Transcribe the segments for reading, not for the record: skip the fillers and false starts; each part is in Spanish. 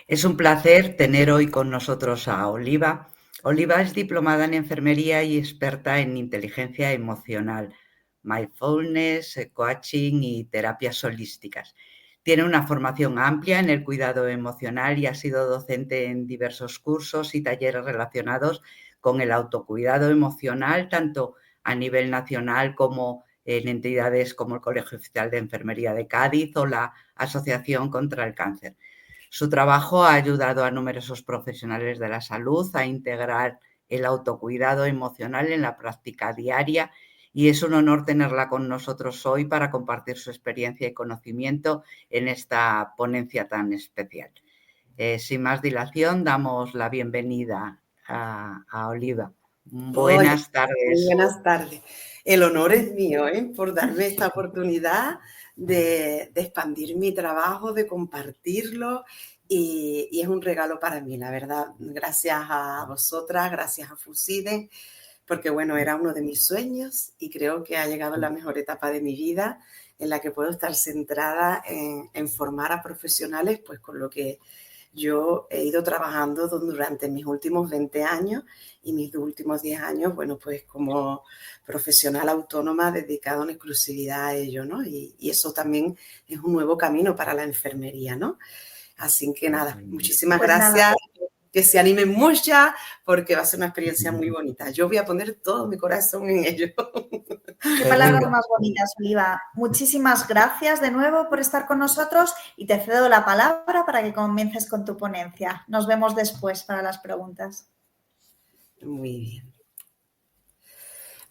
Es un placer tener hoy con nosotros a Oliva. Oliva es diplomada en enfermería y experta en inteligencia emocional, mindfulness, coaching y terapias holísticas. Tiene una formación amplia en el cuidado emocional y ha sido docente en diversos cursos y talleres relacionados con el autocuidado emocional, tanto a nivel nacional como en entidades como el Colegio Oficial de Enfermería de Cádiz o la Asociación contra el Cáncer. Su trabajo ha ayudado a numerosos profesionales de la salud a integrar el autocuidado emocional en la práctica diaria y es un honor tenerla con nosotros hoy para compartir su experiencia y conocimiento en esta ponencia tan especial. Sin más dilación, damos la bienvenida a Oliva. Buenas Muy tardes. buenas tardes. El honor es mío, por darme esta oportunidad de expandir mi trabajo, de compartirlo y es un regalo para mí, la verdad. Gracias a vosotras, gracias a Fuside, porque bueno, era uno de mis sueños y creo que ha llegado la mejor etapa de mi vida en la que puedo estar centrada en formar a profesionales, pues con lo que yo he ido trabajando durante mis últimos 20 años y mis últimos 10 años, bueno, pues como profesional autónoma dedicado en exclusividad a ello, ¿no? Y eso también es un nuevo camino para la enfermería, ¿no? Así que nada, muchísimas gracias. Que se animen muchas porque va a ser una experiencia muy bonita. Yo voy a poner todo mi corazón en ello. Qué palabras más bonitas, Oliva. Muchísimas gracias de nuevo por estar con nosotros y te cedo la palabra para que comiences con tu ponencia. Nos vemos después para las preguntas. Muy bien.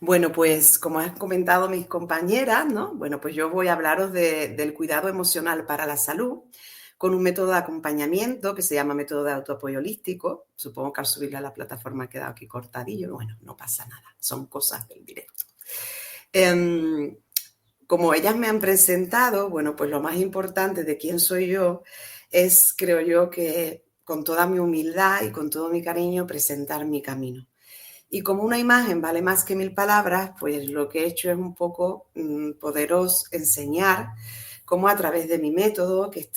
Bueno, pues como han comentado mis compañeras, ¿no? Bueno, pues yo voy a hablaros del cuidado emocional para la salud con un método de acompañamiento que se llama método de autoapoyo holístico. Supongo que al subirle a la plataforma ha quedado aquí cortadillo. Bueno, no pasa nada, son cosas del directo. Como ellas me han presentado, bueno, pues lo más importante de quién soy yo es, creo yo, que con toda mi humildad y con todo mi cariño presentar mi camino. Y como una imagen vale más que 1000 palabras, pues lo que he hecho es un poco poderos enseñar cómo a través de mi método, que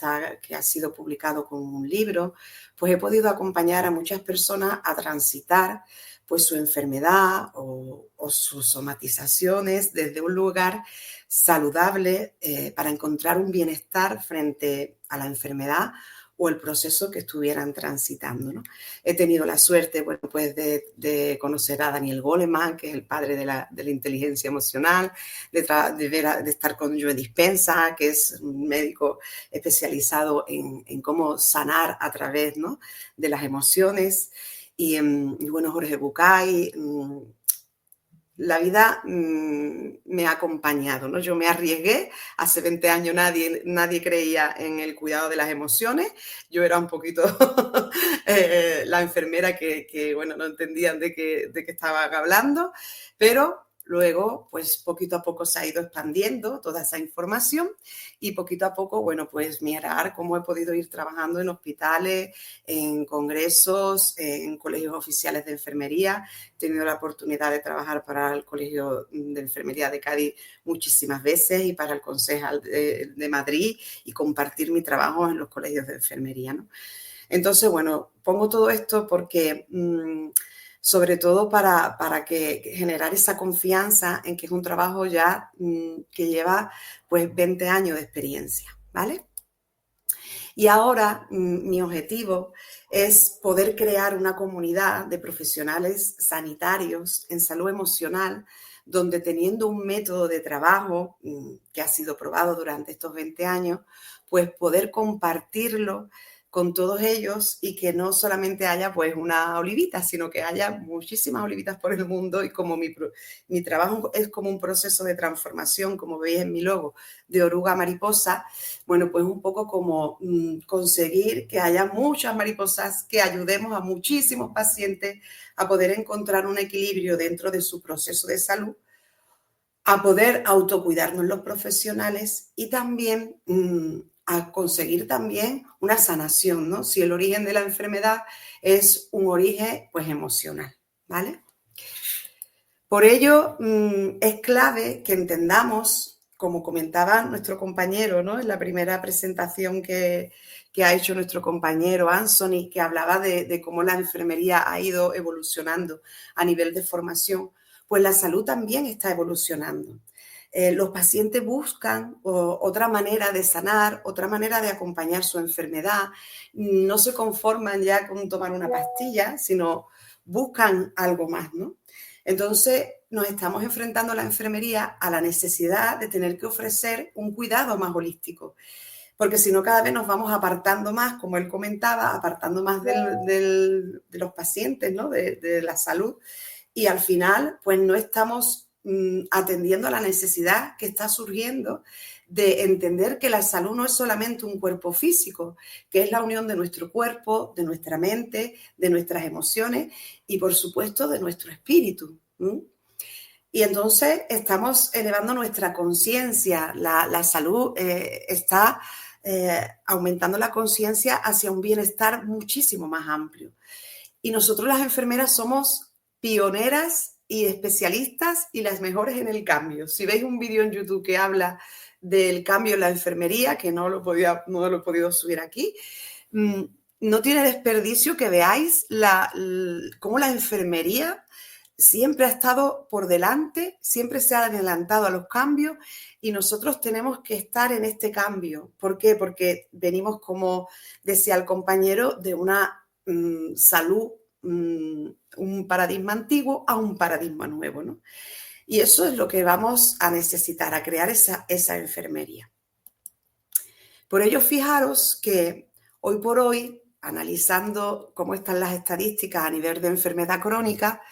ha sido publicado como un libro, pues he podido acompañar a muchas personas a transitar pues su enfermedad o sus somatizaciones desde un lugar saludable para encontrar un bienestar frente a la enfermedad o el proceso que estuvieran transitando, ¿no? He tenido la suerte, bueno, pues de conocer a Daniel Goleman, que es el padre de la inteligencia emocional, de estar con Joe Dispenza, que es un médico especializado en cómo sanar a través, ¿no?, de las emociones, y bueno, Jorge Bucay. La vida me ha acompañado, ¿no? Yo me arriesgué, hace 20 años nadie creía en el cuidado de las emociones, yo era un poquito la enfermera que, bueno, no entendían de qué estaban hablando, pero luego, pues poquito a poco se ha ido expandiendo toda esa información y poquito a poco, bueno, pues mirar cómo he podido ir trabajando en hospitales, en congresos, en colegios oficiales de enfermería. He tenido la oportunidad de trabajar para el Colegio de Enfermería de Cádiz muchísimas veces y para el Concejal de Madrid y compartir mi trabajo en los colegios de enfermería, ¿no? Entonces, bueno, pongo todo esto porque sobre todo para generar esa confianza en que es un trabajo ya que lleva pues 20 años de experiencia, ¿vale? Y ahora mi objetivo es poder crear una comunidad de profesionales sanitarios en salud emocional, donde teniendo un método de trabajo que ha sido probado durante estos 20 años, pues poder compartirlo con todos ellos y que no solamente haya pues una olivita, sino que haya muchísimas olivitas por el mundo y como mi trabajo es como un proceso de transformación, como veis en mi logo, de oruga mariposa, bueno, pues un poco como conseguir que haya muchas mariposas, que ayudemos a muchísimos pacientes a poder encontrar un equilibrio dentro de su proceso de salud, a poder autocuidarnos los profesionales y también a conseguir también una sanación, ¿no? Si el origen de la enfermedad es un origen, pues, emocional, ¿vale? Por ello, es clave que entendamos como comentaba nuestro compañero, ¿no? En la primera presentación que ha hecho nuestro compañero Anthony, que hablaba de cómo la enfermería ha ido evolucionando a nivel de formación, pues la salud también está evolucionando. Los pacientes buscan otra manera de sanar, otra manera de acompañar su enfermedad. No se conforman ya con tomar una pastilla, sino buscan algo más, ¿no? Entonces, nos estamos enfrentando a la enfermería a la necesidad de tener que ofrecer un cuidado más holístico, porque si no, cada vez nos vamos apartando más, como él comentaba, apartando más de los pacientes, ¿no? de la salud, y al final, pues no estamos atendiendo a la necesidad que está surgiendo de entender que la salud no es solamente un cuerpo físico, que es la unión de nuestro cuerpo, de nuestra mente, de nuestras emociones y, por supuesto, de nuestro espíritu. Y entonces estamos elevando nuestra conciencia. La salud está aumentando la conciencia hacia un bienestar muchísimo más amplio. Y nosotros las enfermeras somos pioneras y especialistas y las mejores en el cambio. Si veis un vídeo en YouTube que habla del cambio en la enfermería, que no lo he podido subir aquí, no tiene desperdicio que veáis cómo la enfermería siempre ha estado por delante, siempre se ha adelantado a los cambios y nosotros tenemos que estar en este cambio. ¿Por qué? Porque venimos, como decía el compañero, de una salud, un paradigma antiguo a un paradigma nuevo, ¿no? Y eso es lo que vamos a necesitar, a crear esa enfermería. Por ello, fijaros que hoy por hoy, analizando cómo están las estadísticas a nivel de enfermedad crónica,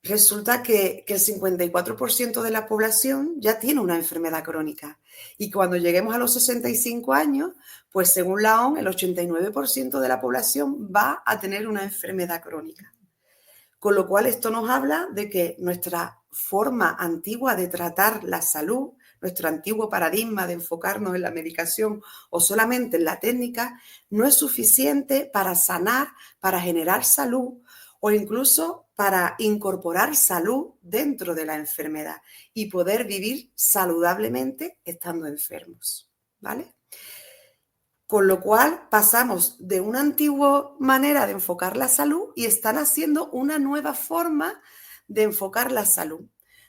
resulta que el 54% de la población ya tiene una enfermedad crónica. Y cuando lleguemos a los 65 años, pues según la OMS, el 89% de la población va a tener una enfermedad crónica. Con lo cual, esto nos habla de que nuestra forma antigua de tratar la salud, nuestro antiguo paradigma de enfocarnos en la medicación o solamente en la técnica, no es suficiente para sanar, para generar salud o incluso para incorporar salud dentro de la enfermedad y poder vivir saludablemente estando enfermos, ¿vale? Con lo cual pasamos de una antigua manera de enfocar la salud y están haciendo una nueva forma de enfocar la salud.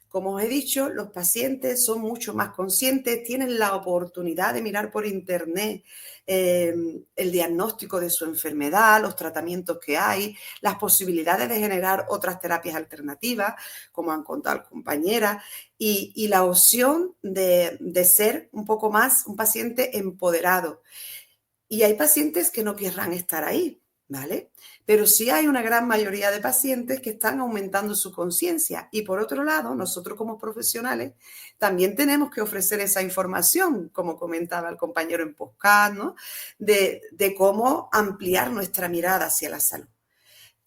Como os he dicho, los pacientes son mucho más conscientes, tienen la oportunidad de mirar por internet el diagnóstico de su enfermedad, los tratamientos que hay, las posibilidades de generar otras terapias alternativas, como han contado compañeras, y la opción de ser un poco más un paciente empoderado. Y hay pacientes que no querrán estar ahí, ¿vale? Pero sí hay una gran mayoría de pacientes que están aumentando su conciencia. Y por otro lado, nosotros como profesionales también tenemos que ofrecer esa información, como comentaba el compañero en podcast, ¿no? De cómo ampliar nuestra mirada hacia la salud.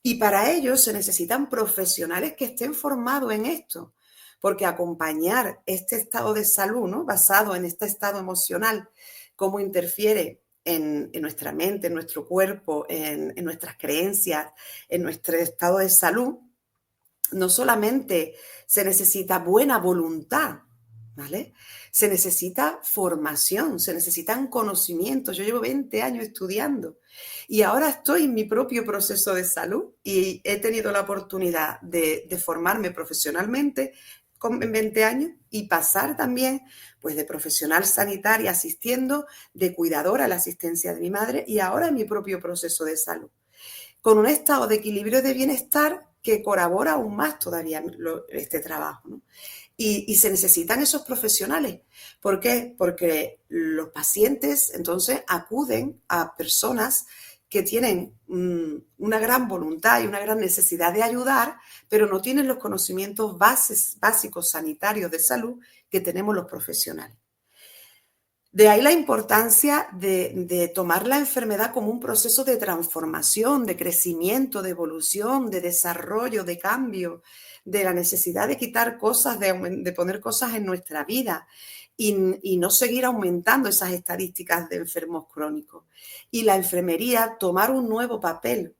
Y para ello se necesitan profesionales que estén formados en esto, porque acompañar este estado de salud, ¿no? Basado en este estado emocional, cómo interfiere en nuestra mente, en nuestro cuerpo, en nuestras creencias, en nuestro estado de salud, no solamente se necesita buena voluntad, ¿vale? Se necesita formación, se necesitan conocimientos. Yo llevo 20 años estudiando y ahora estoy en mi propio proceso de salud y he tenido la oportunidad de formarme profesionalmente en 20 años y pasar también pues de profesional sanitaria asistiendo, de cuidadora a la asistencia de mi madre y ahora en mi propio proceso de salud, con un estado de equilibrio y de bienestar que colabora aún más todavía este trabajo, ¿no? Y se necesitan esos profesionales. ¿Por qué? Porque los pacientes entonces acuden a personas que tienen una gran voluntad y una gran necesidad de ayudar, pero no tienen los conocimientos básicos sanitarios de salud que tenemos los profesionales. De ahí la importancia de tomar la enfermedad como un proceso de transformación, de crecimiento, de evolución, de desarrollo, de cambio, de la necesidad de quitar cosas, de poner cosas en nuestra vida y no seguir aumentando esas estadísticas de enfermos crónicos. Y la enfermería tomar un nuevo papel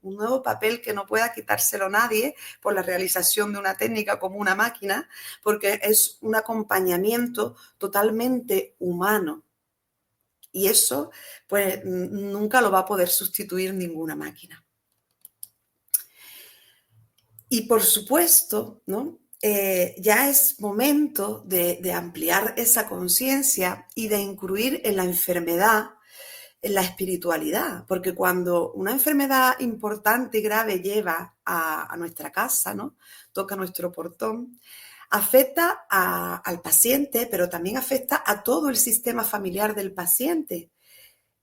que no pueda quitárselo nadie por la realización de una técnica como una máquina, porque es un acompañamiento totalmente humano. Y eso, pues, nunca lo va a poder sustituir ninguna máquina. Y por supuesto, ¿no? Ya es momento de ampliar esa conciencia y de incluir en la enfermedad, en la espiritualidad, porque cuando una enfermedad importante y grave llega a nuestra casa, ¿no? Toca nuestro portón, afecta al paciente, pero también afecta a todo el sistema familiar del paciente.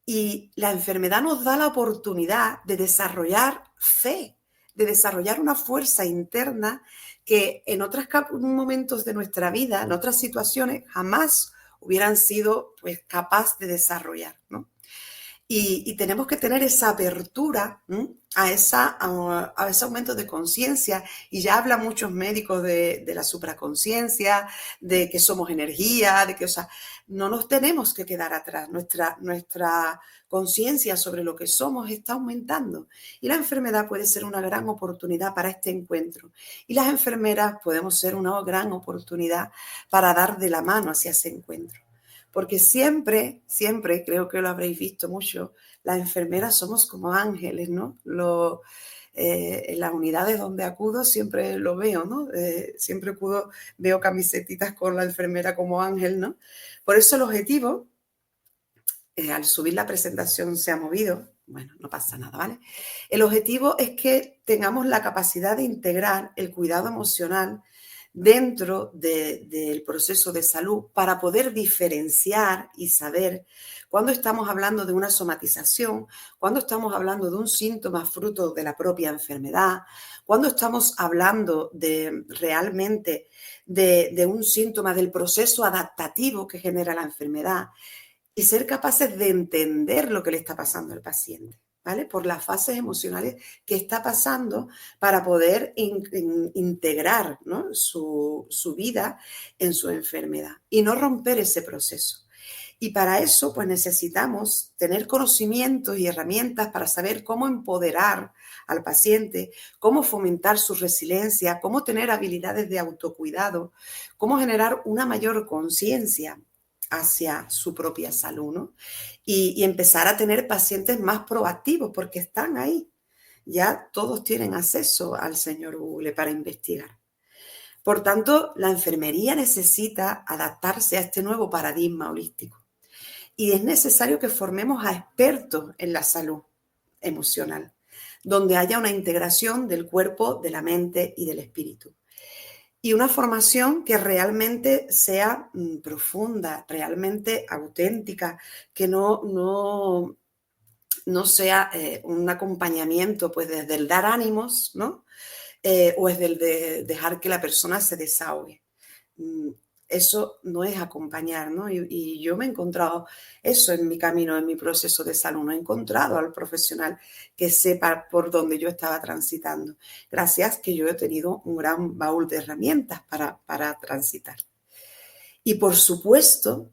Y la enfermedad nos da la oportunidad de desarrollar fe, de desarrollar una fuerza interna que en otros momentos de nuestra vida, en otras situaciones, jamás hubieran sido pues, capaces de desarrollar, ¿no? Y tenemos que tener esa apertura a ese aumento de conciencia. Y ya hablan muchos médicos de la supraconsciencia, de que somos energía, de que, o sea, no nos tenemos que quedar atrás. Nuestra conciencia sobre lo que somos está aumentando. Y la enfermedad puede ser una gran oportunidad para este encuentro. Y las enfermeras podemos ser una gran oportunidad para dar de la mano hacia ese encuentro. Porque siempre, creo que lo habréis visto mucho, las enfermeras somos como ángeles, ¿no? En las unidades donde acudo siempre lo veo, ¿no? Siempre veo camisetitas con la enfermera como ángel, ¿no? Por eso el objetivo, al subir la presentación se ha movido, bueno, no pasa nada, ¿vale? El objetivo es que tengamos la capacidad de integrar el cuidado emocional dentro del proceso de salud para poder diferenciar y saber cuándo estamos hablando de una somatización, cuándo estamos hablando de un síntoma fruto de la propia enfermedad, cuándo estamos hablando realmente de un síntoma del proceso adaptativo que genera la enfermedad y ser capaces de entender lo que le está pasando al paciente, ¿vale? Por las fases emocionales que está pasando para poder integrar, ¿no? su vida en su enfermedad y no romper ese proceso. Y para eso, pues necesitamos tener conocimientos y herramientas para saber cómo empoderar al paciente, cómo fomentar su resiliencia, cómo tener habilidades de autocuidado, cómo generar una mayor conciencia hacia su propia salud, ¿no? Y empezar a tener pacientes más proactivos porque están ahí. Ya todos tienen acceso al señor Google para investigar. Por tanto, la enfermería necesita adaptarse a este nuevo paradigma holístico. Y es necesario que formemos a expertos en la salud emocional, donde haya una integración del cuerpo, de la mente y del espíritu. Y una formación que realmente sea profunda, realmente auténtica, que no sea un acompañamiento pues desde el dar ánimos, ¿no? O es del de dejar que la persona se desahogue. Eso no es acompañar, ¿no? Y yo me he encontrado eso en mi camino, en mi proceso de salud. No he encontrado al profesional que sepa por dónde yo estaba transitando. Gracias que yo he tenido un gran baúl de herramientas para transitar. Y por supuesto,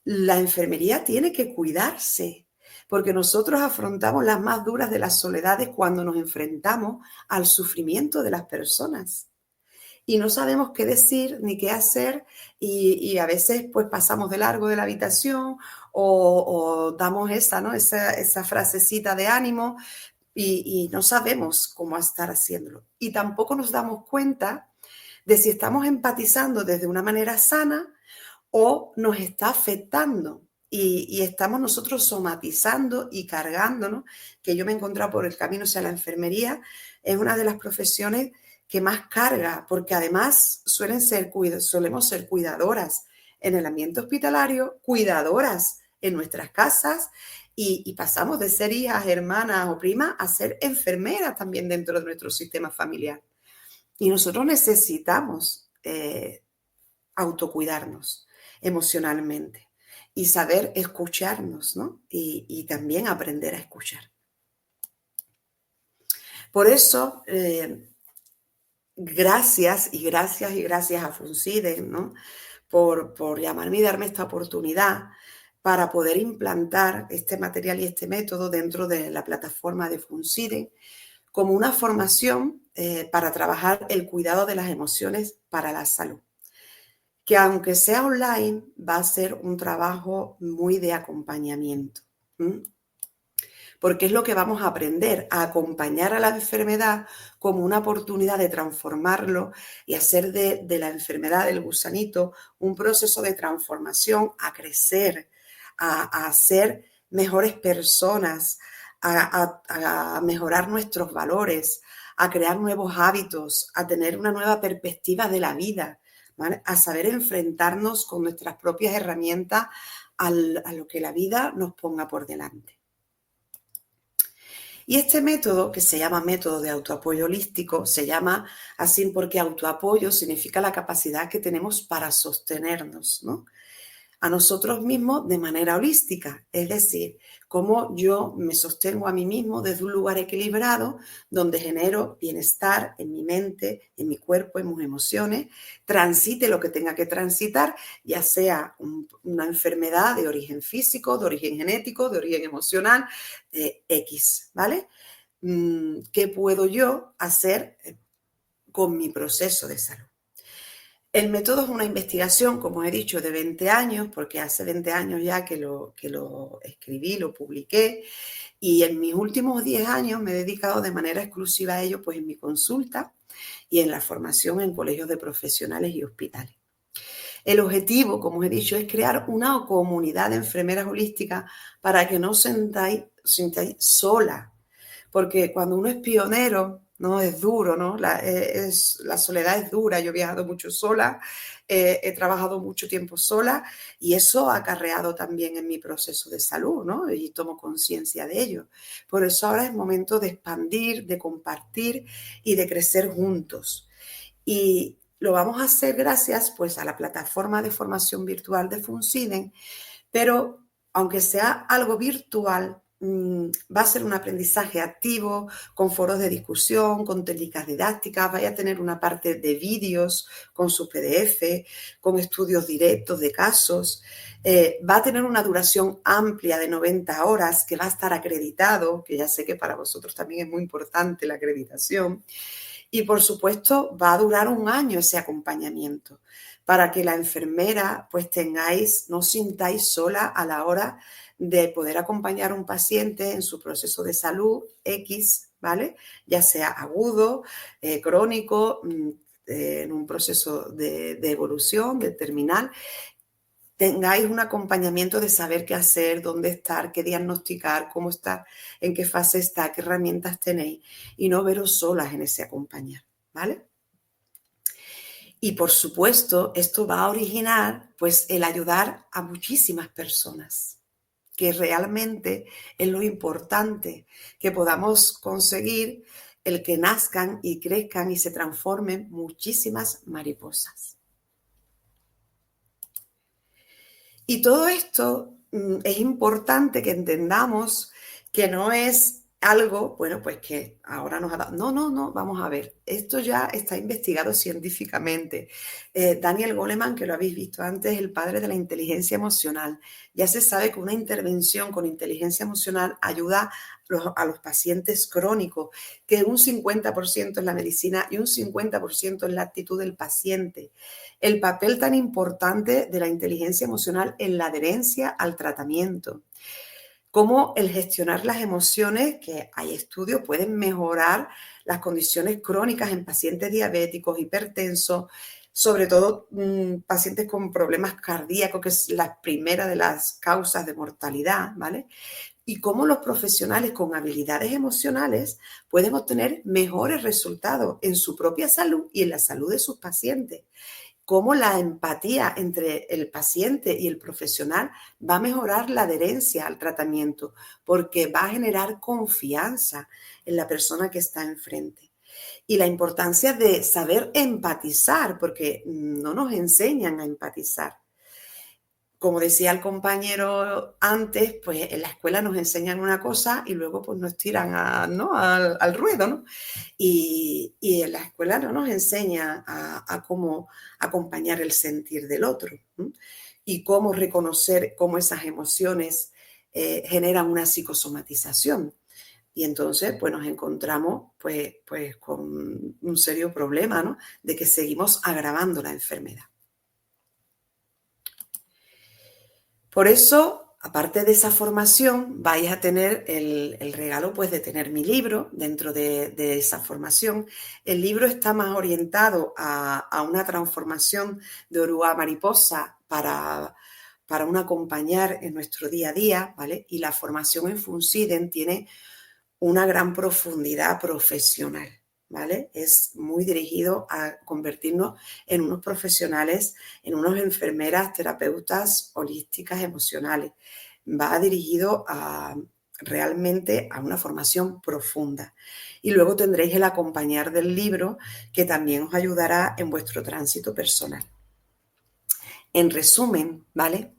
la enfermería tiene que cuidarse, porque nosotros afrontamos las más duras de las soledades cuando nos enfrentamos al sufrimiento de las personas. Y no sabemos qué decir ni qué hacer y a veces pues pasamos de largo de la habitación o damos esa frasecita de ánimo y no sabemos cómo estar haciéndolo. Y tampoco nos damos cuenta de si estamos empatizando desde una manera sana o nos está afectando y estamos nosotros somatizando y cargándonos, que yo me he encontrado por el camino hacia la enfermería, es una de las profesiones que más carga, porque además solemos ser cuidadoras en el ambiente hospitalario, cuidadoras en nuestras casas y pasamos de ser hijas, hermanas o primas a ser enfermeras también dentro de nuestro sistema familiar. Y nosotros necesitamos autocuidarnos emocionalmente y saber escucharnos, ¿no? Y también aprender a escuchar. Por eso, gracias a Funsiden, ¿no? Por llamarme y darme esta oportunidad para poder implantar este material y este método dentro de la plataforma de Funsiden como una formación para trabajar el cuidado de las emociones para la salud. Que aunque sea online, va a ser un trabajo muy de acompañamiento. Porque es lo que vamos a aprender, a acompañar a la enfermedad como una oportunidad de transformarlo y hacer de la enfermedad del gusanito un proceso de transformación, a crecer, a ser mejores personas, a mejorar nuestros valores, a crear nuevos hábitos, a tener una nueva perspectiva de la vida, ¿vale? A saber enfrentarnos con nuestras propias herramientas a lo que la vida nos ponga por delante. Y este método, que se llama método de autoapoyo holístico, se llama así porque autoapoyo significa la capacidad que tenemos para sostenernos, ¿no? A nosotros mismos de manera holística, es decir, cómo yo me sostengo a mí mismo desde un lugar equilibrado donde genero bienestar en mi mente, en mi cuerpo, en mis emociones, transite lo que tenga que transitar, ya sea una enfermedad de origen físico, de origen genético, de origen emocional, X, ¿vale? ¿Qué puedo yo hacer con mi proceso de salud? El método es una investigación, como he dicho, de 20 años, porque hace 20 años ya que lo escribí, lo publiqué, y en mis últimos 10 años me he dedicado de manera exclusiva a ello, pues en mi consulta y en la formación en colegios de profesionales y hospitales. El objetivo, como he dicho, es crear una comunidad de enfermeras holísticas para que no os sintáis sola, porque cuando uno es pionero, ¿no? Es duro, ¿no? La soledad es dura. Yo he viajado mucho sola, he trabajado mucho tiempo sola y eso ha acarreado también en mi proceso de salud, ¿no? Y tomo conciencia de ello. Por eso ahora es momento de expandir, de compartir y de crecer juntos. Y lo vamos a hacer gracias, pues, a la plataforma de formación virtual de Funsiden, pero aunque sea algo virtual, va a ser un aprendizaje activo, con foros de discusión, con técnicas didácticas, vaya a tener una parte de vídeos con su PDF, con estudios directos de casos, va a tener una duración amplia de 90 horas que va a estar acreditado, que ya sé que para vosotros también es muy importante la acreditación, y por supuesto va a durar 1 año ese acompañamiento para que la enfermera pues no os sintáis sola a la hora de poder acompañar a un paciente en su proceso de salud X, ¿vale? Ya sea agudo, crónico, en un proceso de evolución, de terminal, tengáis un acompañamiento de saber qué hacer, dónde estar, qué diagnosticar, cómo está, en qué fase está, qué herramientas tenéis y no veros solas en ese acompañar, ¿vale? Y por supuesto, esto va a originar pues el ayudar a muchísimas personas, que realmente es lo importante, que podamos conseguir el que nazcan y crezcan y se transformen muchísimas mariposas. Y todo esto es importante que entendamos que no es algo, bueno, pues que ahora nos ha dado. No, vamos a ver. Esto ya está investigado científicamente. Daniel Goleman, que lo habéis visto antes, es el padre de la inteligencia emocional. Ya se sabe que una intervención con inteligencia emocional ayuda a los pacientes crónicos, que un 50% es la medicina y un 50% es la actitud del paciente. El papel tan importante de la inteligencia emocional en la adherencia al tratamiento. Cómo el gestionar las emociones, que hay estudios, pueden mejorar las condiciones crónicas en pacientes diabéticos, hipertensos, sobre todo pacientes con problemas cardíacos, que es la primera de las causas de mortalidad, ¿vale? Y cómo los profesionales con habilidades emocionales pueden obtener mejores resultados en su propia salud y en la salud de sus pacientes. Cómo la empatía entre el paciente y el profesional va a mejorar la adherencia al tratamiento, porque va a generar confianza en la persona que está enfrente. Y la importancia de saber empatizar, porque no nos enseñan a empatizar. como decía el compañero antes, pues en la escuela nos enseñan una cosa y luego pues nos tiran al ruedo, ¿no? Y en la escuela no nos enseña a cómo acompañar el sentir del otro, ¿no? Y cómo reconocer cómo esas emociones generan una psicosomatización. Y entonces pues nos encontramos pues con un serio problema, ¿no? De que seguimos agravando la enfermedad. Por eso, aparte de esa formación, vais a tener el regalo pues, de tener mi libro dentro de esa formación. El libro está más orientado a una transformación de oruga a mariposa para un acompañar en nuestro día a día, ¿vale? Y la formación en Funsiden tiene una gran profundidad profesional, ¿vale? Es muy dirigido a convertirnos en unos profesionales, en unas enfermeras, terapeutas holísticas emocionales. Va dirigido realmente a una formación profunda. Y luego tendréis el acompañar del libro que también os ayudará en vuestro tránsito personal. En resumen, ¿vale?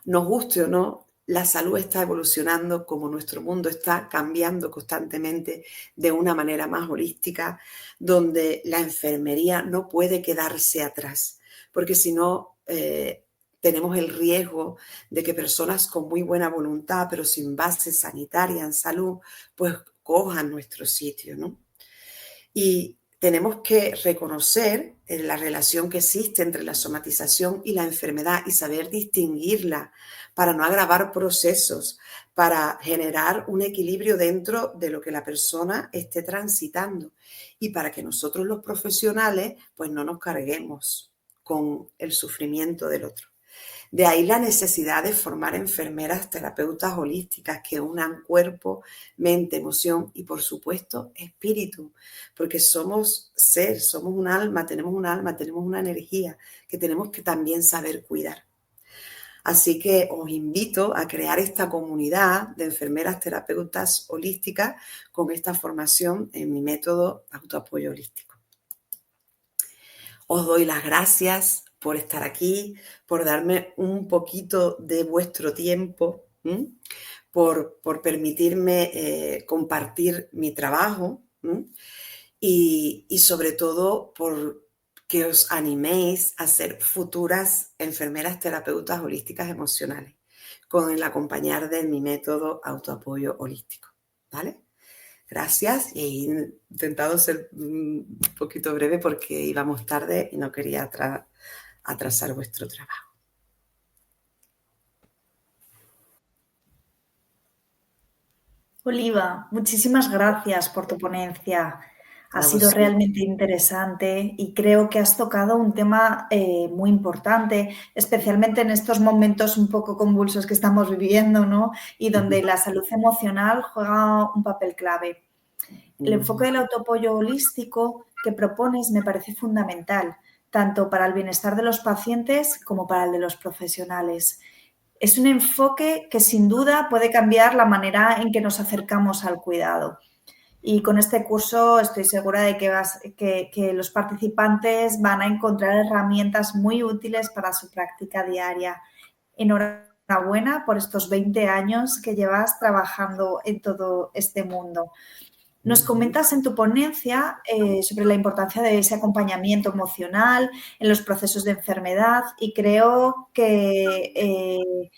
Nos guste o no, la salud está evolucionando como nuestro mundo está cambiando constantemente de una manera más holística, donde la enfermería no puede quedarse atrás, porque si no tenemos el riesgo de que personas con muy buena voluntad, pero sin base sanitaria en salud, pues cojan nuestro sitio, ¿no? Y tenemos que reconocer la relación que existe entre la somatización y la enfermedad y saber distinguirla para no agravar procesos, para generar un equilibrio dentro de lo que la persona esté transitando y para que nosotros los profesionales pues no nos carguemos con el sufrimiento del otro. De ahí la necesidad de formar enfermeras terapeutas holísticas que unan cuerpo, mente, emoción y, por supuesto, espíritu, porque somos ser, somos un alma, tenemos una energía que tenemos que también saber cuidar. Así que os invito a crear esta comunidad de enfermeras terapeutas holísticas con esta formación en mi método autoapoyo holístico. Os doy las gracias por estar aquí, por darme un poquito de vuestro tiempo, por permitirme compartir mi trabajo y sobre todo por que os animéis a ser futuras enfermeras terapeutas holísticas emocionales con el acompañar de mi método autoapoyo holístico, ¿vale? Gracias y he intentado ser un poquito breve porque íbamos tarde y no quería atrasar vuestro trabajo. Oliva, muchísimas gracias por tu ponencia. Ha sido realmente interesante y creo que has tocado un tema muy importante, especialmente en estos momentos un poco convulsos que estamos viviendo, ¿no? Y donde la salud emocional juega un papel clave. El enfoque del autoapoyo holístico que propones me parece fundamental, tanto para el bienestar de los pacientes como para el de los profesionales. Es un enfoque que sin duda puede cambiar la manera en que nos acercamos al cuidado. Y con este curso estoy segura de que los participantes van a encontrar herramientas muy útiles para su práctica diaria. Enhorabuena por estos 20 años que llevas trabajando en todo este mundo. Nos comentas en tu ponencia sobre la importancia de ese acompañamiento emocional en los procesos de enfermedad y creo que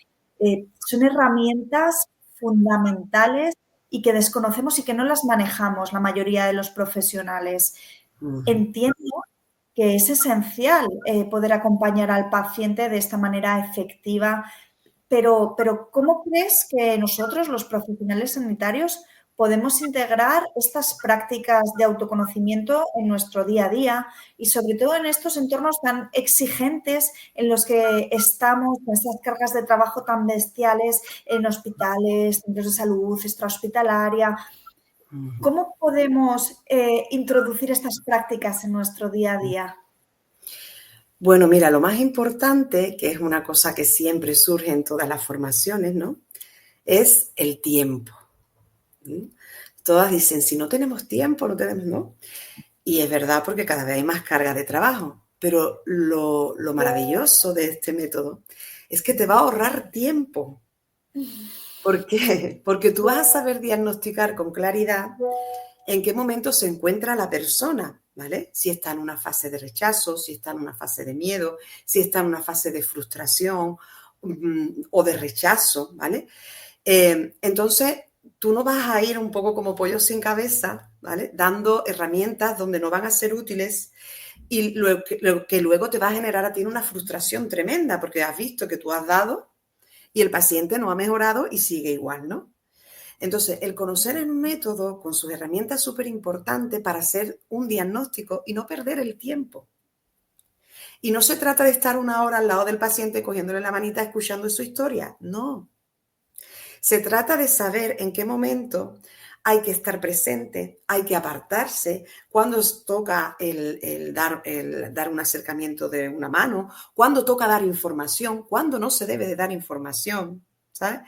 son herramientas fundamentales y que desconocemos y que no las manejamos la mayoría de los profesionales. Entiendo que es esencial poder acompañar al paciente de esta manera efectiva, pero ¿cómo crees que nosotros, los profesionales sanitarios, podemos integrar estas prácticas de autoconocimiento en nuestro día a día y sobre todo en estos entornos tan exigentes en los que estamos, con estas cargas de trabajo tan bestiales en hospitales, centros de salud, extrahospitalaria? ¿Cómo podemos introducir estas prácticas en nuestro día a día? Bueno, mira, lo más importante, que es una cosa que siempre surge en todas las formaciones, ¿no? Es el tiempo. Todas dicen, si no tenemos tiempo, no tenemos, ¿no? Y es verdad porque cada vez hay más carga de trabajo, pero lo maravilloso de este método es que te va a ahorrar tiempo. ¿Por qué? Porque tú vas a saber diagnosticar con claridad en qué momento se encuentra la persona, ¿vale? Si está en una fase de rechazo, si está en una fase de miedo, si está en una fase de frustración o de rechazo, ¿vale? Entonces, tú no vas a ir un poco como pollo sin cabeza, ¿vale? Dando herramientas donde no van a ser útiles y lo que luego te va a generar a ti una frustración tremenda porque has visto que tú has dado y el paciente no ha mejorado y sigue igual, ¿no? Entonces, el conocer el método con sus herramientas es súper importante para hacer un diagnóstico y no perder el tiempo. Y no se trata de estar 1 hora al lado del paciente cogiéndole la manita escuchando su historia, no. Se trata de saber en qué momento hay que estar presente, hay que apartarse, cuando toca el dar un acercamiento de una mano, cuando toca dar información, cuando no se debe de dar información, ¿sabes?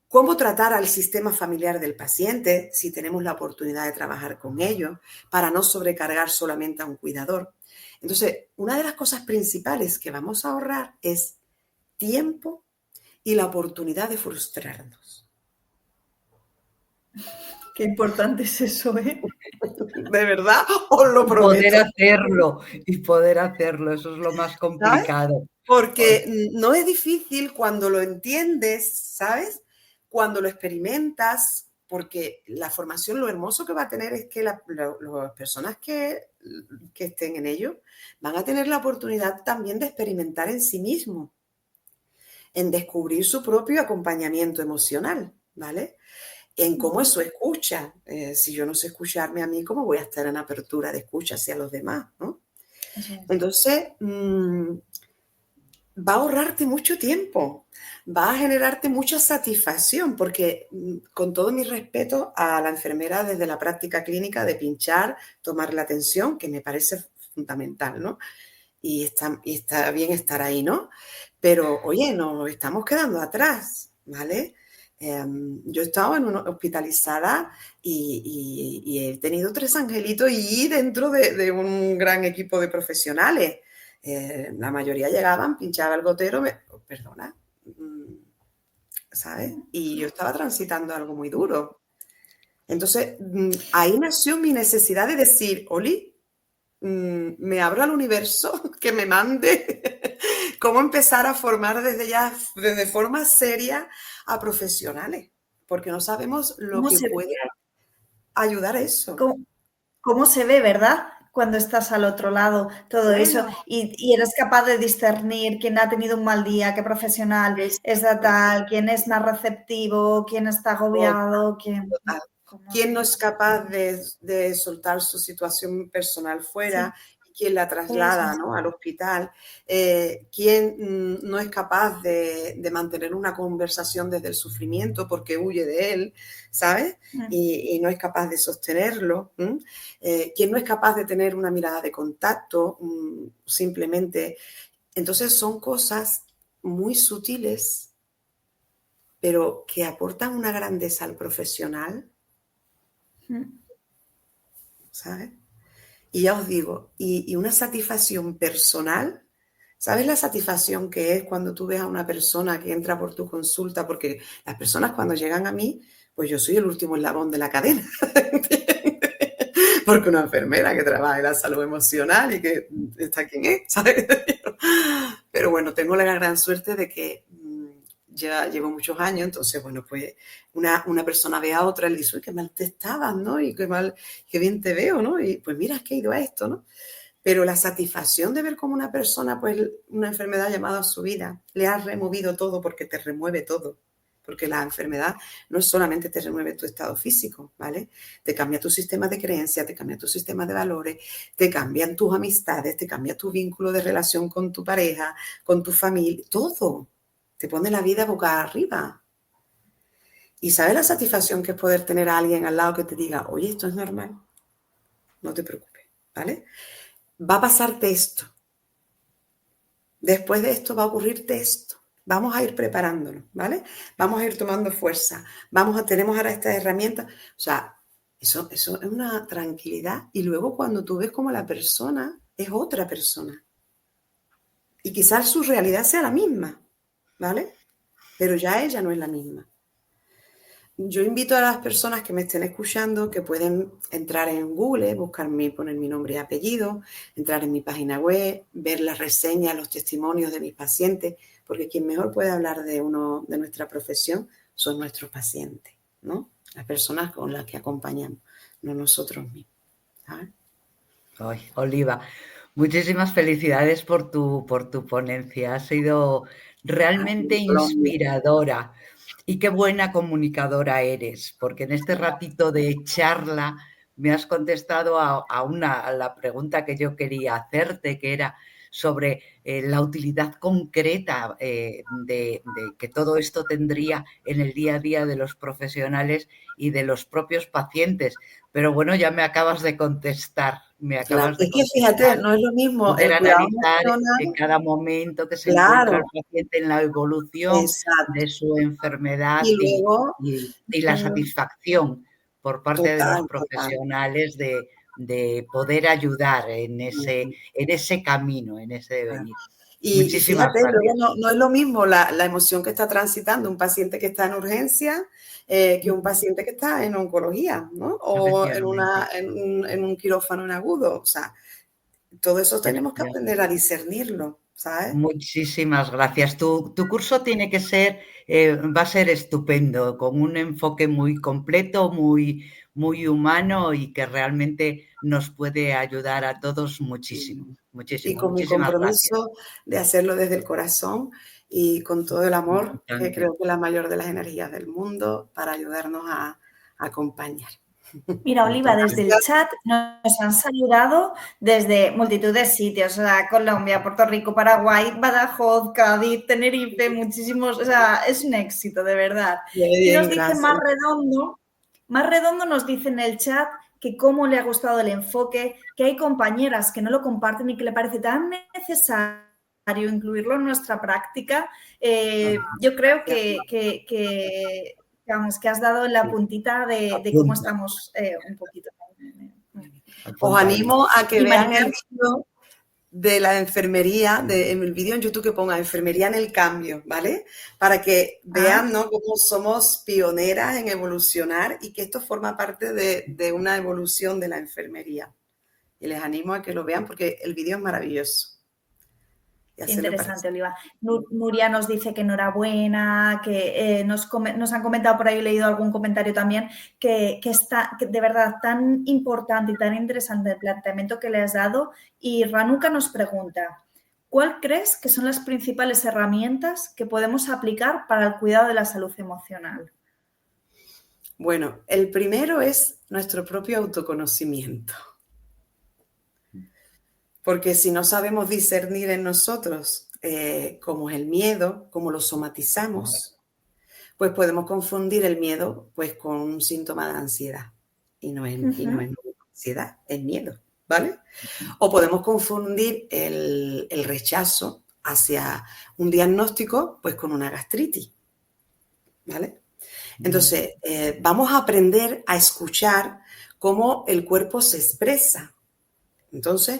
Cómo tratar al sistema familiar del paciente si tenemos la oportunidad de trabajar con ellos para no sobrecargar solamente a un cuidador. Entonces, una de las cosas principales que vamos a ahorrar es tiempo y la oportunidad de frustrarnos. Qué importante es eso, ¿eh? De verdad, os lo prometo. Poder hacerlo, eso es lo más complicado. ¿Sabes? Porque no es difícil cuando lo entiendes, ¿sabes? Cuando lo experimentas, porque la formación, lo hermoso que va a tener es que las personas que estén en ello van a tener la oportunidad también de experimentar en sí mismos, en descubrir su propio acompañamiento emocional, ¿vale? En cómo es su escucha. Si yo no sé escucharme a mí, ¿cómo voy a estar en apertura de escucha hacia los demás, ¿no? Entonces, va a ahorrarte mucho tiempo, va a generarte mucha satisfacción, porque con todo mi respeto a la enfermera desde la práctica clínica de pinchar, tomar la atención, que me parece fundamental, ¿no? Y está bien estar ahí, ¿no? Pero, oye, nos estamos quedando atrás, ¿vale? Yo he estado hospitalizada y he tenido 3 angelitos y dentro de un gran equipo de profesionales. La mayoría llegaban, pinchaba el gotero, perdona, ¿sabes? Y yo estaba transitando algo muy duro. Entonces, ahí nació mi necesidad de decir, Oli, me abro al universo, que me mande cómo empezar a formar desde forma seria a profesionales, porque no sabemos lo que puede ayudar a eso. ¿Cómo se ve, verdad? Cuando estás al otro lado, todo eso, y eres capaz de discernir quién ha tenido un mal día, qué profesional es de tal, quién es más receptivo, quién está agobiado, quién no es capaz de soltar su situación personal fuera, quién la traslada, ¿no?, al hospital, quién no es capaz de mantener una conversación desde el sufrimiento porque huye de él, ¿sabes? Y no es capaz de sostenerlo, quién no es capaz de tener una mirada de contacto, simplemente. Entonces son cosas muy sutiles, pero que aportan una grandeza al profesional, ¿sabes? Y ya os digo, y una satisfacción personal. ¿Sabes la satisfacción que es cuando tú ves a una persona que entra por tu consulta? Porque las personas cuando llegan a mí, pues yo soy el último eslabón de la cadena, porque una enfermera que trabaja en la salud emocional y que está quien es, ¿sabes? Pero bueno, tengo la gran suerte de que ya llevo muchos años, entonces, bueno, pues una persona ve a otra y le dice, uy, qué mal te estabas, ¿no? Y qué bien te veo, ¿no? Y pues mira, es que he ido a esto, ¿no? Pero la satisfacción de ver cómo una persona, pues una enfermedad llamada a su vida, le ha removido todo, porque te remueve todo. Porque la enfermedad no solamente te remueve tu estado físico, ¿vale? Te cambia tu sistema de creencias, te cambia tu sistema de valores, te cambian tus amistades, te cambia tu vínculo de relación con tu pareja, con tu familia, todo. Te pone la vida boca arriba. ¿Y sabes la satisfacción que es poder tener a alguien al lado que te diga, oye, esto es normal? No te preocupes, ¿vale? Va a pasarte esto. Después de esto va a ocurrirte esto. Vamos a ir preparándonos, ¿vale? Vamos a ir tomando fuerza. Tenemos ahora estas herramientas. O sea, eso es una tranquilidad. Y luego cuando tú ves como la persona es otra persona. Y quizás su realidad sea la misma. ¿vale? Pero ya ella no es la misma. Yo invito a las personas que me estén escuchando que pueden entrar en Google, poner mi nombre y apellido, entrar en mi página web, ver las reseñas, los testimonios de mis pacientes, porque quien mejor puede hablar de nuestra profesión son nuestros pacientes, ¿no? Las personas con las que acompañamos, no nosotros mismos, ¿sabes? Ay, Oliva, muchísimas felicidades por tu ponencia. Ha sido realmente Colombia. inspiradora. Y qué buena comunicadora eres, porque en este ratito de charla me has contestado a la pregunta que yo quería hacerte, que era sobre la utilidad concreta de que todo esto tendría en el día a día de los profesionales y de los propios pacientes. Pero bueno, ya me acabas de contestar, Claro, es que fíjate, no es lo mismo el poder cuidado analizar en emocional. cada momento que se encuentra el Claro, paciente en la evolución exacto. de su enfermedad Y luego, y la satisfacción por parte de los total, total. profesionales de poder ayudar en ese camino, en ese Claro. devenir. Y Muchísimas fíjate, luego gracias. no es lo mismo la emoción que está transitando un paciente que está en urgencia que un paciente que está en oncología, ¿no? O Efectivamente, en un quirófano en agudo. O sea, todo eso tenemos que aprender a efectivamente. discernirlo, ¿sabes? Muchísimas gracias. Tu curso tiene que ser, va a ser estupendo, con un enfoque muy completo, muy humano y que realmente nos puede ayudar a todos muchísimo, Y muchísimo. con mi Muchísimas gracias. compromiso de hacerlo desde el corazón y con todo el amor, que Importante. creo que es la mayor de las energías del mundo, para ayudarnos a acompañar. Mira, Oliva, desde el Gracias. chat nos han saludado desde multitud de sitios, o sea, Colombia, Puerto Rico, Paraguay, Badajoz, Cádiz, Tenerife, muchísimos, o sea, es un éxito, de verdad. Muy Y nos bien, dice gracias. Más Redondo nos dice en el chat que cómo le ha gustado el enfoque, que hay compañeras que no lo comparten y que le parece tan necesario incluirlo en nuestra práctica. Yo creo vamos, que has dado la puntita de cómo Apunta, estamos un poquito. Os apuntadito. animo a que Y vean el Maricel, vídeo de la enfermería, en el vídeo en YouTube que ponga enfermería en el cambio, ¿vale? Para que vean, ¿no?, cómo somos pioneras en evolucionar y que esto forma parte de una evolución de la enfermería. Y les animo a que lo vean porque el vídeo es maravilloso. Y hacerlo para interesante, Oliva. Nuria nos dice que enhorabuena, que nos han comentado por ahí, he leído algún comentario también, que está que de verdad tan importante y tan interesante el planteamiento que le has dado. Y Ranuca nos pregunta, ¿cuál crees que son las principales herramientas que podemos aplicar para el cuidado de la salud emocional? Bueno, el primero es nuestro propio autoconocimiento. Porque si no sabemos discernir en nosotros cómo es el miedo, cómo lo somatizamos, pues podemos confundir el miedo pues con un síntoma de ansiedad. Y no es ansiedad, es miedo, ¿vale? O podemos confundir el rechazo hacia un diagnóstico pues con una gastritis, ¿vale? Entonces, vamos a aprender a escuchar cómo el cuerpo se expresa. Entonces,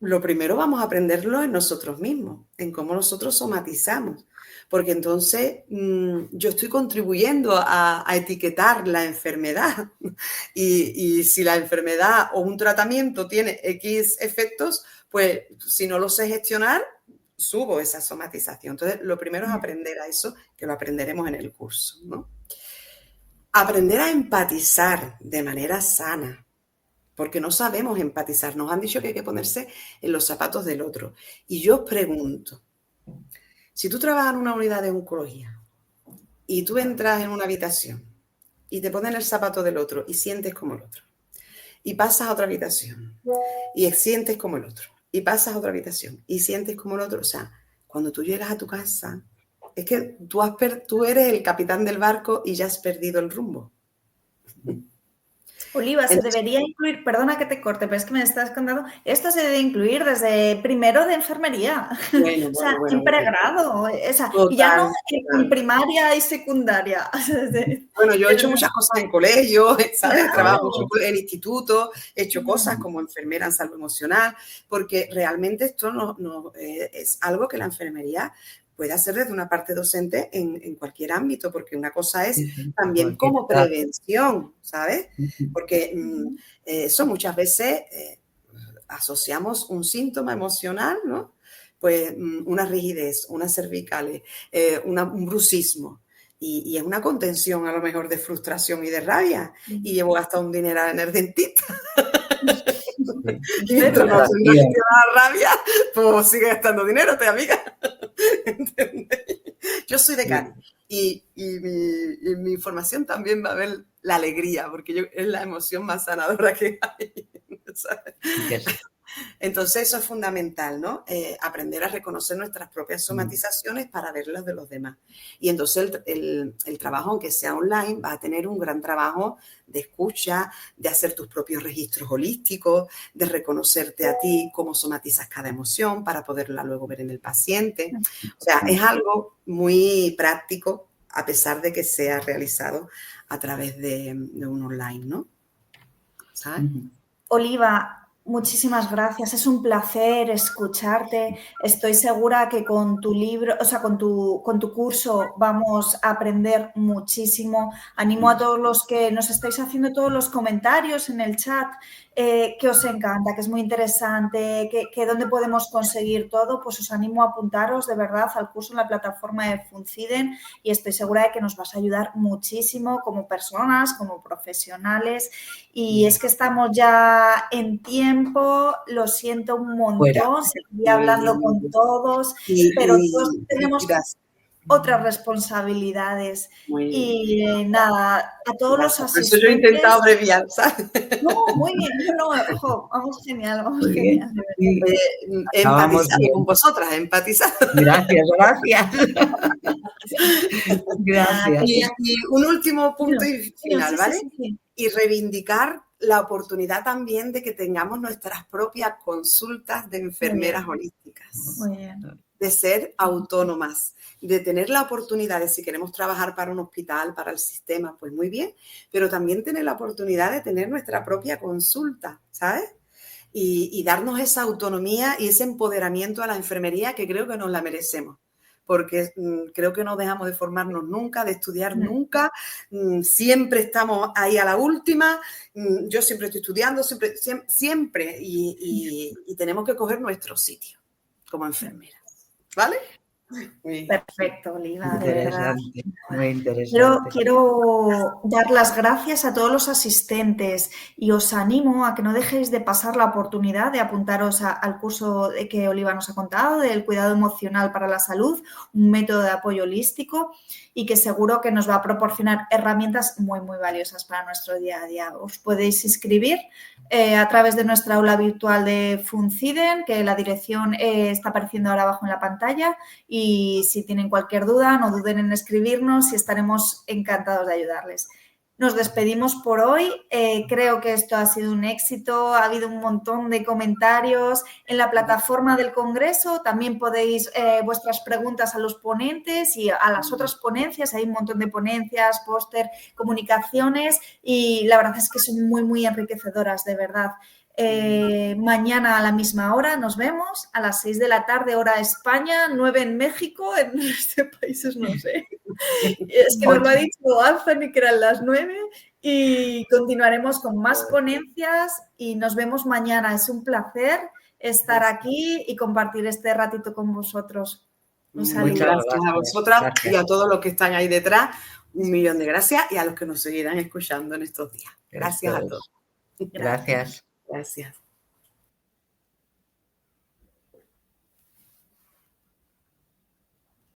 lo primero vamos a aprenderlo en nosotros mismos, en cómo nosotros somatizamos, porque entonces yo estoy contribuyendo a etiquetar la enfermedad y si la enfermedad o un tratamiento tiene X efectos, pues si no lo sé gestionar, subo esa somatización. Entonces, lo primero es aprender a eso, que lo aprenderemos en el curso, ¿no? Aprender a empatizar de manera sana, porque no sabemos empatizar. Nos han dicho que hay que ponerse en los zapatos del otro. Y yo os pregunto, si tú trabajas en una unidad de oncología y tú entras en una habitación y te pones en el zapato del otro y sientes como el otro, y pasas a otra habitación y sientes como el otro, y pasas a otra habitación y sientes como el otro, o sea, cuando tú llegas a tu casa, es que tú eres el capitán del barco y ya has perdido el rumbo. Oliva, se debería incluir, perdona que te corte, pero es que me estás contando, esto se debe incluir desde primero de enfermería, Bueno, o sea, bueno, en bueno. pregrado, o sea, y ya no Total, en total. primaria y secundaria. Bueno, yo he hecho muchas cosas en colegio, ¿sabes? He trabajado mucho Claro. en instituto, he hecho cosas como enfermera en salud emocional, porque realmente esto no es algo que la enfermería puede hacer desde una parte docente en cualquier ámbito, porque una cosa es también cualquier como edad. prevención, ¿sabes? Porque eso muchas veces asociamos un síntoma emocional, ¿no? Pues una rigidez, unas cervicales, un bruxismo. Y es una contención a lo mejor de frustración y de rabia. Y llevo hasta un dinero en el dentista. Y mientras no se me la rabia, pues sigue gastando dinero, amiga. ¿Entendés? Yo soy de Cádiz y mi formación también va a ver la alegría, porque es la emoción más sanadora que hay, ¿sabes? Entonces eso es fundamental, ¿no? Aprender a reconocer nuestras propias somatizaciones para ver las de los demás. Y entonces el trabajo, aunque sea online, va a tener un gran trabajo de escucha, de hacer tus propios registros holísticos, de reconocerte a ti cómo somatizas cada emoción para poderla luego ver en el paciente. O sea, es algo muy práctico a pesar de que sea realizado a través de un online, ¿no? ¿Sabes? Oliva, muchísimas gracias. Es un placer escucharte. Estoy segura que con tu libro, o sea, con tu curso vamos a aprender muchísimo. Animo a todos los que nos estáis haciendo todos los comentarios en el chat, que os encanta, que es muy interesante, que dónde podemos conseguir todo, pues os animo a apuntaros de verdad al curso en la plataforma de Funciden y estoy segura de que nos vas a ayudar muchísimo como personas, como profesionales. Y es que estamos ya en tiempo, lo siento un montón, seguiría hablando con todos, pero todos tenemos otras responsabilidades. Y nada, a todos los asistentes... Por eso yo he intentado abreviar, ¿sabes? No, muy bien, no, ojo, vamos genial, vamos genial. Empatizar con vosotras, empatizar. Gracias. Gracias. Y un último punto y final, ¿vale? Sí. Y reivindicar la oportunidad también de que tengamos nuestras propias consultas de enfermeras holísticas. Muy bien. De ser autónomas, de tener la oportunidad de si queremos trabajar para un hospital, para el sistema, pues muy bien, pero también tener la oportunidad de tener nuestra propia consulta, ¿sabes? Y darnos esa autonomía y ese empoderamiento a la enfermería que creo que nos la merecemos. Porque creo que no dejamos de formarnos nunca, de estudiar nunca, siempre estamos ahí a la última, yo siempre estoy estudiando, siempre y tenemos que coger nuestro sitio como enfermera, ¿vale? Perfecto, Oliva, de verdad. Muy interesante. Quiero dar las gracias a todos los asistentes y os animo a que no dejéis de pasar la oportunidad de apuntaros al curso que Oliva nos ha contado, del cuidado emocional para la salud, un método de apoyo holístico y que seguro que nos va a proporcionar herramientas muy, muy valiosas para nuestro día a día. Os podéis inscribir a través de nuestra aula virtual de Funciden, que la dirección está apareciendo ahora abajo en la pantalla. Y si tienen cualquier duda, no duden en escribirnos y estaremos encantados de ayudarles. Nos despedimos por hoy. Creo que esto ha sido un éxito. Ha habido un montón de comentarios. En la plataforma del Congreso también podéis vuestras preguntas a los ponentes y a las otras ponencias. Hay un montón de ponencias, póster, comunicaciones y la verdad es que son muy, muy enriquecedoras, de verdad. Mañana a la misma hora nos vemos a las 6 de la tarde, hora España, 9 en México, en este países no sé. Es que nos lo ha dicho Anthony que eran las 9 y continuaremos con más ponencias y nos vemos mañana. Es un placer estar aquí y compartir este ratito con vosotros. Muchas gracias a vosotras y a todos los que están ahí detrás. 1.000.000 de gracias y a los que nos seguirán escuchando en estos días. Gracias a todos. Gracias. Gracias.